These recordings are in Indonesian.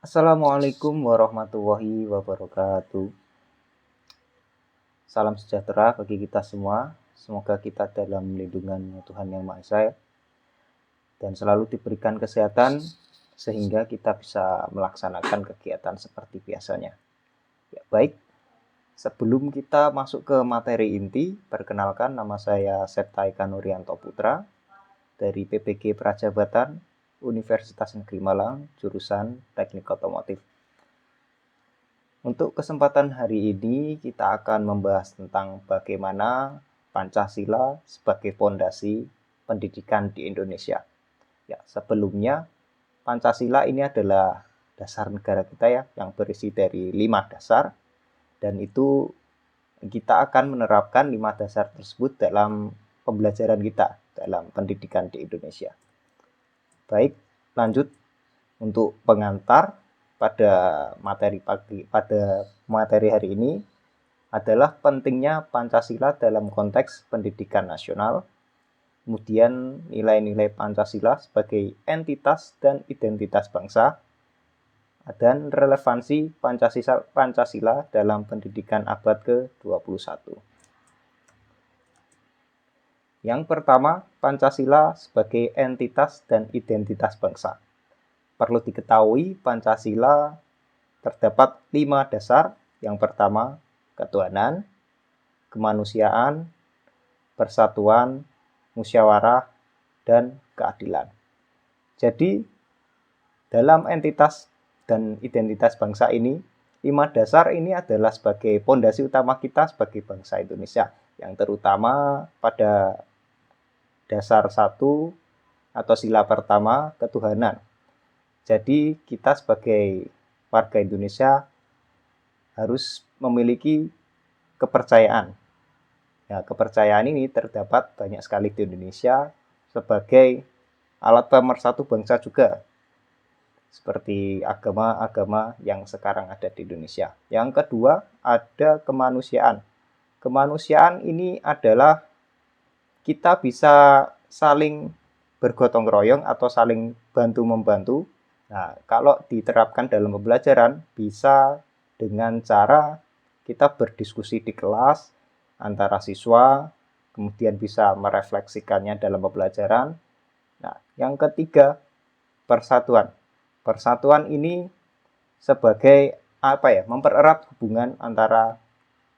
Assalamualaikum warahmatullahi wabarakatuh. Salam sejahtera bagi kita semua. Semoga kita dalam lindungan Tuhan Yang Maha Esa dan selalu diberikan kesehatan sehingga kita bisa melaksanakan kegiatan seperti biasanya. Ya, baik. Sebelum kita masuk ke materi inti, perkenalkan nama saya Septa Eka Nurianto Putra dari PPG Prajabatan Universitas Negeri Malang, jurusan Teknik Otomotif. Untuk kesempatan hari ini kita akan membahas tentang bagaimana Pancasila sebagai fondasi pendidikan di Indonesia. Ya, sebelumnya Pancasila ini adalah dasar negara kita ya, yang berisi dari 5 dasar, dan itu kita akan menerapkan 5 dasar tersebut dalam pembelajaran kita dalam pendidikan di Indonesia. Baik, lanjut untuk pengantar pada materi hari ini adalah pentingnya Pancasila dalam konteks pendidikan nasional, kemudian nilai-nilai Pancasila sebagai entitas dan identitas bangsa, dan relevansi Pancasila dalam pendidikan abad ke-21. Yang pertama, Pancasila sebagai entitas dan identitas bangsa. Perlu diketahui Pancasila terdapat 5 dasar. Yang pertama, ketuhanan, kemanusiaan, persatuan, musyawarah, dan keadilan. Jadi, dalam entitas dan identitas bangsa ini, 5 dasar ini adalah sebagai fondasi utama kita sebagai bangsa Indonesia, yang terutama pada dasar 1 atau sila pertama, ketuhanan. Jadi kita sebagai warga Indonesia harus memiliki kepercayaan. Ya, kepercayaan ini terdapat banyak sekali di Indonesia sebagai alat pemersatu bangsa juga, seperti agama-agama yang sekarang ada di Indonesia. Yang kedua, ada kemanusiaan. Kemanusiaan ini adalah kita bisa saling bergotong royong atau saling bantu-membantu. Nah, kalau diterapkan dalam pembelajaran, bisa dengan cara kita berdiskusi di kelas antara siswa, kemudian bisa merefleksikannya dalam pembelajaran. Nah, yang ketiga, persatuan. Persatuan ini sebagai mempererat hubungan antara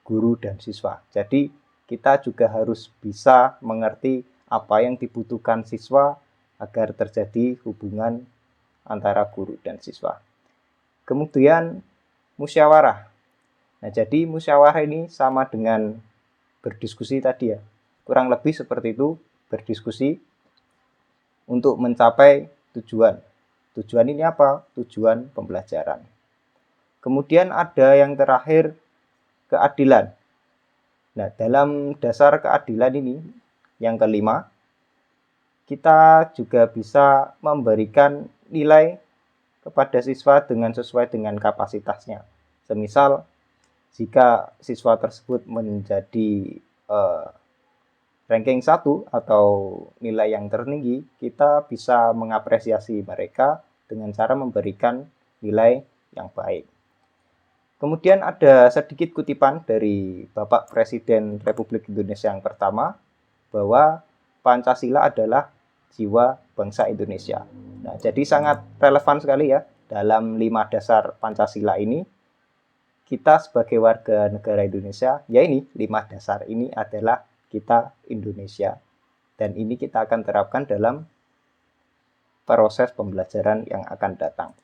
guru dan siswa. Jadi, kita juga harus bisa mengerti apa yang dibutuhkan siswa agar terjadi hubungan antara guru dan siswa. Kemudian musyawarah. Nah, jadi musyawarah ini sama dengan berdiskusi tadi ya. Kurang lebih seperti itu, berdiskusi untuk mencapai tujuan. Tujuan ini apa? Tujuan pembelajaran. Kemudian ada yang terakhir, keadilan. Nah, dalam dasar keadilan ini, yang kelima, kita juga bisa memberikan nilai kepada siswa sesuai dengan kapasitasnya. Semisal, jika siswa tersebut menjadi ranking 1 atau nilai yang tertinggi, kita bisa mengapresiasi mereka dengan cara memberikan nilai yang baik. Kemudian ada sedikit kutipan dari Bapak Presiden Republik Indonesia yang pertama, bahwa Pancasila adalah jiwa bangsa Indonesia. Nah, jadi sangat relevan sekali ya, dalam 5 dasar Pancasila ini, kita sebagai warga negara Indonesia, ya ini 5 dasar ini adalah kita Indonesia. Dan ini kita akan terapkan dalam proses pembelajaran yang akan datang.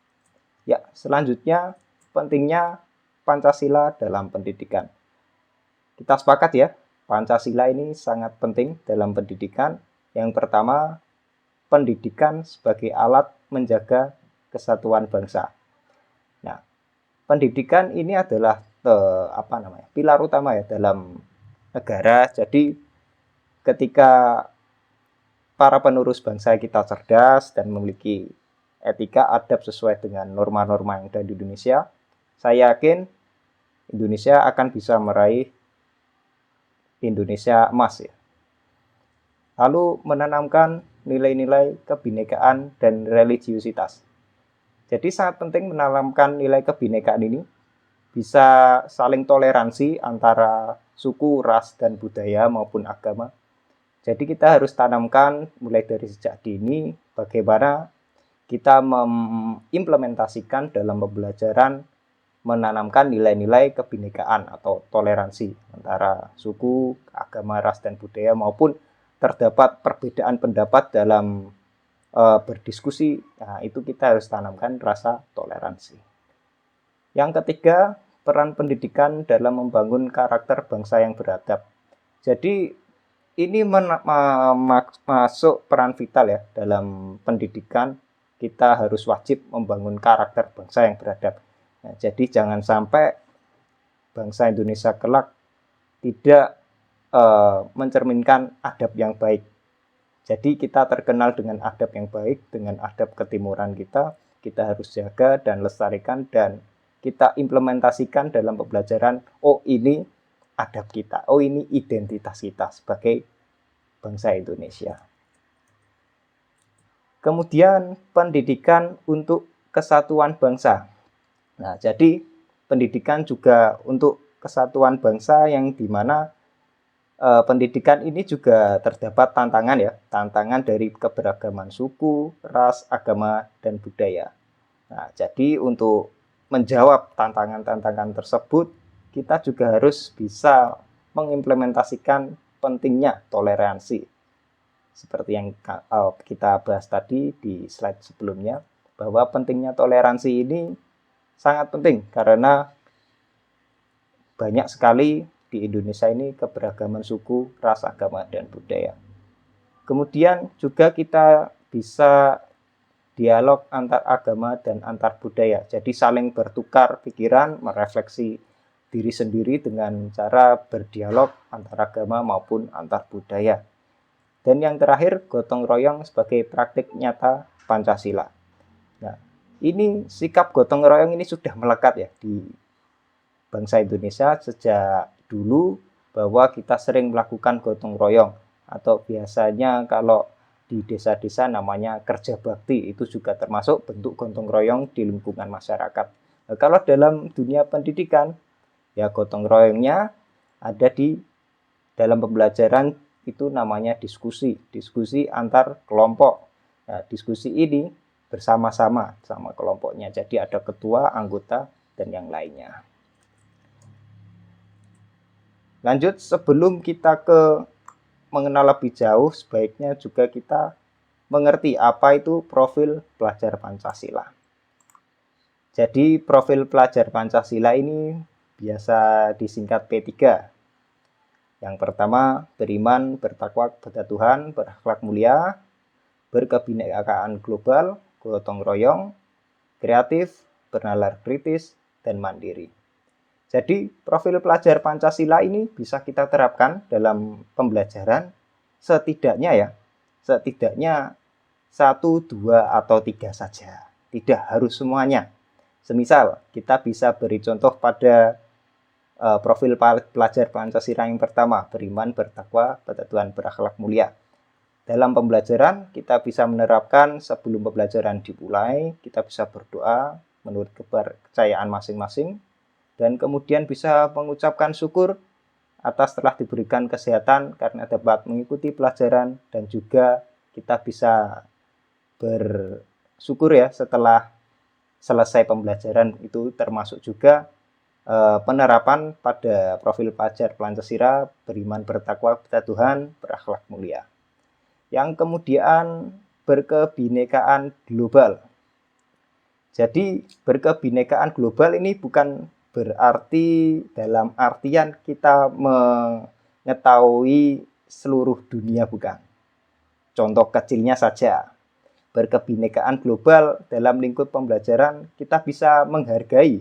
Ya, selanjutnya pentingnya Pancasila dalam pendidikan. Kita sepakat ya, Pancasila ini sangat penting dalam pendidikan. Yang pertama, pendidikan sebagai alat menjaga kesatuan bangsa. Nah, pendidikan ini adalah pilar utama ya dalam negara. Jadi ketika para penerus bangsa kita cerdas dan memiliki etika adab sesuai dengan norma-norma yang ada di Indonesia, saya yakin Indonesia akan bisa meraih Indonesia emas ya. Lalu menanamkan nilai-nilai kebinekaan dan religiusitas. Jadi sangat penting menanamkan nilai kebinekaan ini, bisa saling toleransi antara suku, ras, dan budaya maupun agama. Jadi kita harus tanamkan mulai dari sejak dini bagaimana kita mengimplementasikan dalam pembelajaran menanamkan nilai-nilai kebinekaan atau toleransi antara suku, agama, ras, dan budaya maupun terdapat perbedaan pendapat dalam berdiskusi. Nah, itu kita harus tanamkan rasa toleransi. Yang ketiga, peran pendidikan dalam membangun karakter bangsa yang beradab. Jadi ini masuk peran vital ya dalam pendidikan. Kita harus wajib membangun karakter bangsa yang beradab. Nah, jadi jangan sampai bangsa Indonesia kelak tidak mencerminkan adab yang baik. Jadi kita terkenal dengan adab yang baik, dengan adab ketimuran kita harus jaga dan lestarikan dan kita implementasikan dalam pembelajaran. Oh, ini adab kita, oh ini identitas kita sebagai bangsa Indonesia. Kemudian pendidikan untuk kesatuan bangsa. Nah, jadi pendidikan juga untuk kesatuan bangsa yang dimana pendidikan ini juga terdapat tantangan ya, tantangan dari keberagaman suku, ras, agama, dan budaya. Nah, jadi untuk menjawab tantangan-tantangan tersebut, kita juga harus bisa mengimplementasikan pentingnya toleransi. Seperti yang kita bahas tadi di slide sebelumnya, bahwa pentingnya toleransi ini sangat penting karena banyak sekali di Indonesia ini keberagaman suku, ras, agama, dan budaya. Kemudian juga kita bisa dialog antar agama dan antar budaya. Jadi saling bertukar pikiran, merefleksi diri sendiri dengan cara berdialog antar agama maupun antar budaya. Dan yang terakhir, gotong royong sebagai praktik nyata Pancasila. Nah, ini sikap gotong royong ini sudah melekat ya di bangsa Indonesia sejak dulu, bahwa kita sering melakukan gotong royong atau biasanya kalau di desa-desa namanya kerja bakti, itu juga termasuk bentuk gotong royong di lingkungan masyarakat. Nah, kalau dalam dunia pendidikan ya gotong royongnya ada di dalam pembelajaran, itu namanya diskusi antar kelompok. Nah, diskusi ini bersama-sama sama kelompoknya, jadi ada ketua, anggota, dan yang lainnya. Lanjut, sebelum kita mengenal lebih jauh, sebaiknya juga kita mengerti apa itu profil pelajar Pancasila. Jadi profil pelajar Pancasila ini biasa disingkat P3. Yang pertama, beriman, bertakwa kepada Tuhan, berakhlak mulia, berkebinekaan global, gotong royong, kreatif, bernalar kritis, dan mandiri. Jadi profil pelajar Pancasila ini bisa kita terapkan dalam pembelajaran setidaknya 1, 2, atau 3 saja. Tidak harus semuanya. Semisal kita bisa beri contoh pada profil pelajar Pancasila yang pertama, beriman, bertakwa pada Tuhan, berakhlak mulia. Dalam pembelajaran kita bisa menerapkan sebelum pembelajaran dimulai, kita bisa berdoa menurut kepercayaan masing-masing, dan kemudian bisa mengucapkan syukur atas telah diberikan kesehatan karena dapat mengikuti pelajaran, dan juga kita bisa bersyukur ya setelah selesai pembelajaran. Itu termasuk juga penerapan pada profil pelajar Pancasila, beriman, bertakwa kepada Tuhan, berakhlak mulia. Yang kemudian berkebinekaan global. Jadi berkebinekaan global ini bukan berarti dalam artian kita mengetahui seluruh dunia, bukan. Contoh kecilnya saja, berkebinekaan global dalam lingkup pembelajaran kita bisa menghargai,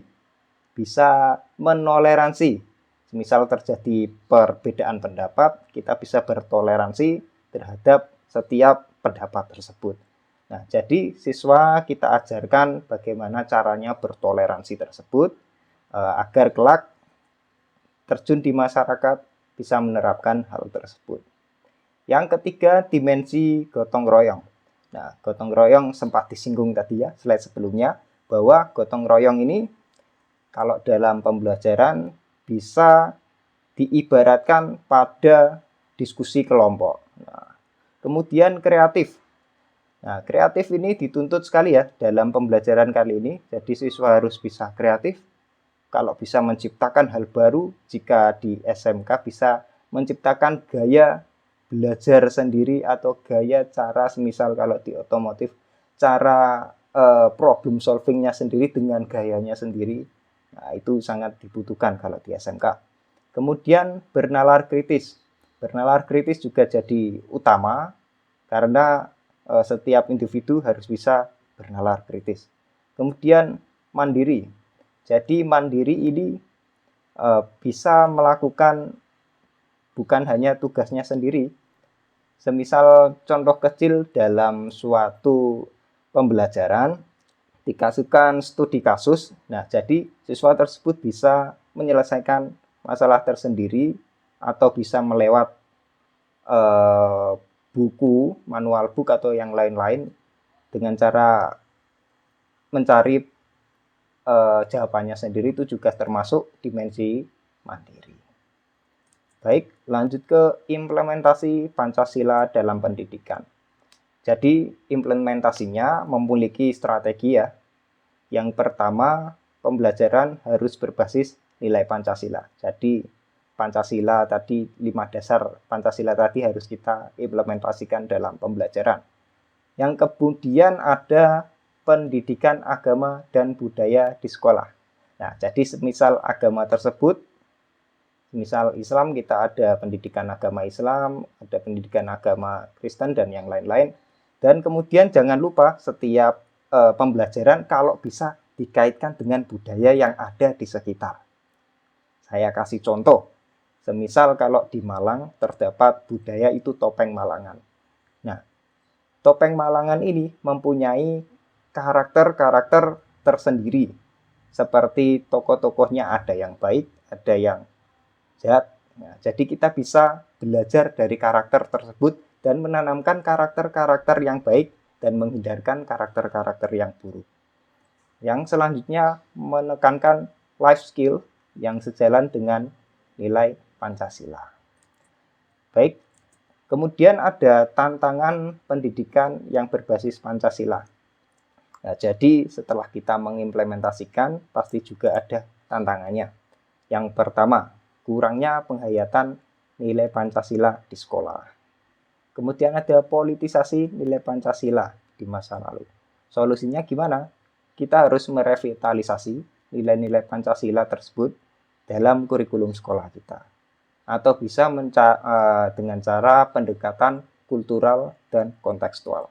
bisa menoleransi. Misal terjadi perbedaan pendapat, kita bisa bertoleransi terhadap setiap pendapat tersebut. Nah, jadi siswa kita ajarkan bagaimana caranya bertoleransi tersebut, agar kelak terjun di masyarakat bisa menerapkan hal tersebut. Yang ketiga, dimensi gotong royong. Nah, gotong royong sempat disinggung tadi ya, slide sebelumnya, bahwa gotong royong ini kalau dalam pembelajaran bisa diibaratkan pada diskusi kelompok. Nah, kemudian kreatif. Nah, kreatif ini dituntut sekali ya dalam pembelajaran kali ini. Jadi siswa harus bisa kreatif. Kalau bisa menciptakan hal baru, jika di SMK bisa menciptakan gaya belajar sendiri atau gaya cara, semisal kalau di otomotif, cara problem solvingnya sendiri dengan gayanya sendiri. Nah, itu sangat dibutuhkan kalau di SMK. Kemudian bernalar kritis. Bernalar kritis juga jadi utama karena setiap individu harus bisa bernalar kritis. Kemudian mandiri. Jadi mandiri ini bisa melakukan bukan hanya tugasnya sendiri. Semisal contoh kecil dalam suatu pembelajaran dikasihkan studi kasus. Nah, jadi siswa tersebut bisa menyelesaikan masalah tersendiri atau bisa melewat buku, manual book atau yang lain-lain dengan cara mencari jawabannya sendiri. Itu juga termasuk dimensi mandiri. Baik, lanjut ke implementasi Pancasila dalam pendidikan. Jadi implementasinya memiliki strategi ya. Yang pertama, pembelajaran harus berbasis nilai Pancasila. Jadi Pancasila tadi, 5 dasar Pancasila tadi harus kita implementasikan dalam pembelajaran. Yang kemudian ada pendidikan agama dan budaya di sekolah. Nah, jadi semisal agama tersebut, misal Islam, kita ada pendidikan agama Islam, ada pendidikan agama Kristen, dan yang lain-lain. Dan kemudian jangan lupa setiap pembelajaran kalau bisa dikaitkan dengan budaya yang ada di sekitar. Saya kasih contoh, semisal kalau di Malang terdapat budaya itu topeng Malangan. Nah, topeng Malangan ini mempunyai karakter-karakter tersendiri. Seperti tokoh-tokohnya ada yang baik, ada yang jahat. Nah, jadi kita bisa belajar dari karakter tersebut dan menanamkan karakter-karakter yang baik dan menghindarkan karakter-karakter yang buruk. Yang selanjutnya menekankan life skill yang sejalan dengan nilai Pancasila. Baik, kemudian ada tantangan pendidikan yang berbasis Pancasila. Nah, jadi setelah kita mengimplementasikan, pasti juga ada tantangannya. Yang pertama, kurangnya penghayatan nilai Pancasila di sekolah. Kemudian ada politisasi nilai Pancasila di masa lalu. Solusinya gimana? Kita harus merevitalisasi nilai-nilai Pancasila tersebut dalam kurikulum sekolah kita. Atau bisa dengan cara pendekatan kultural dan kontekstual.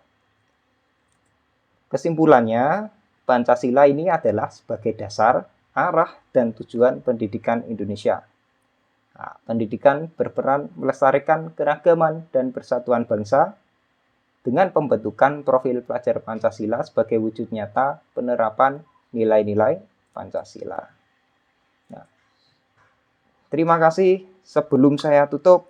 Kesimpulannya, Pancasila ini adalah sebagai dasar, arah, dan tujuan pendidikan Indonesia. Nah, pendidikan berperan melestarikan keragaman dan persatuan bangsa dengan pembentukan profil pelajar Pancasila sebagai wujud nyata penerapan nilai-nilai Pancasila. Nah, terima kasih. Sebelum saya tutup,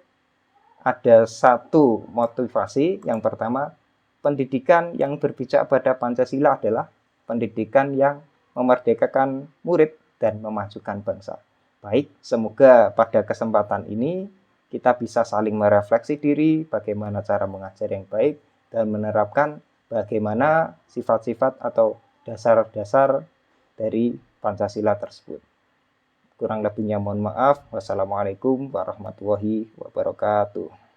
ada satu motivasi. Yang pertama, pendidikan yang berpijak pada Pancasila adalah pendidikan yang memerdekakan murid dan memajukan bangsa. Baik, semoga pada kesempatan ini kita bisa saling merefleksi diri bagaimana cara mengajar yang baik dan menerapkan bagaimana sifat-sifat atau dasar-dasar dari Pancasila tersebut. Kurang lebihnya mohon maaf. Wassalamualaikum warahmatullahi wabarakatuh.